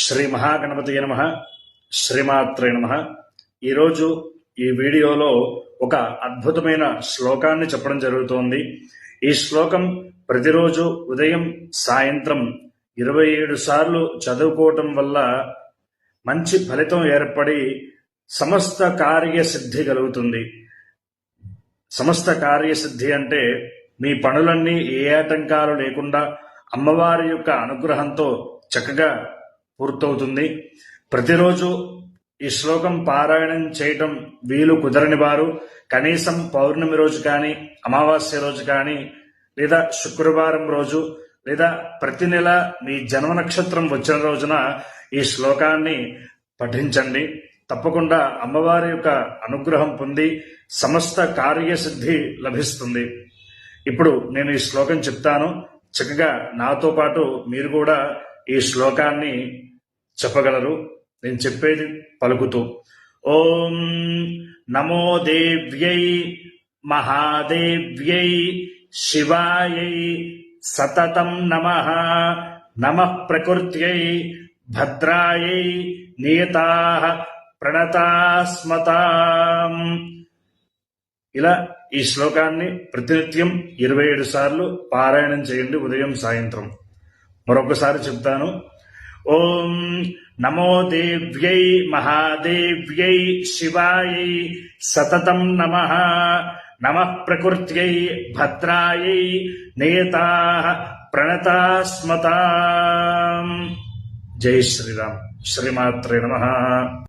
శ్రీ మహాగణపతి నమః. శ్రీమాత్రే నమః. ఈరోజు ఈ వీడియోలో ఒక అద్భుతమైన శ్లోకాన్ని చెప్పడం జరుగుతోంది. ఈ శ్లోకం ప్రతిరోజు ఉదయం సాయంత్రం 27 సార్లు చదువుకోవటం వల్ల మంచి ఫలితం ఏర్పడి సమస్త కార్యసిద్ధి కలుగుతుంది. సమస్త కార్యసిద్ధి అంటే మీ పనులన్నీ ఏ ఆటంకాలు లేకుండా అమ్మవారి యొక్క అనుగ్రహంతో చక్కగా పూర్తవుతుంది. ప్రతిరోజు ఈ శ్లోకం పారాయణం చేయటం వీలు కుదరని వారు కనీసం పౌర్ణమి రోజు కానీ, అమావాస్య రోజు కానీ, లేదా శుక్రవారం రోజు, లేదా ప్రతి నెల మీ జన్మ నక్షత్రం వచ్చిన రోజున ఈ శ్లోకాన్ని పఠించండి. తప్పకుండా అమ్మవారి యొక్క అనుగ్రహం పొంది సమస్త కార్యసిద్ధి లభిస్తుంది. ఇప్పుడు నేను ఈ శ్లోకం చెప్తాను. చక్కగా నాతో పాటు మీరు కూడా ఈ శ్లోకాన్ని చెప్పగలరు. నేను చెప్పేది పలుకుతూ ఓం నమో దేవ్యై మహాదేవ్యై శివాయై సతతం నమః. నమః ప్రకృత్యై భద్రాయై నియతాః ప్రణతాస్మతాం. ఇలా ఈ శ్లోకాన్ని ప్రతినిత్యం 27 సార్లు పారాయణం చేయండి, ఉదయం సాయంత్రం. మరొకసారి చెప్తాను. ఓం నమో దేవ్యై మహాదేవ్యై శివాయై సతతం నమః. నమః ప్రకృత్యై భద్రాయై నియతాః ప్రణతాస్మతాం. జై శ్రీరామ్. శ్రీమాత్రే నమః.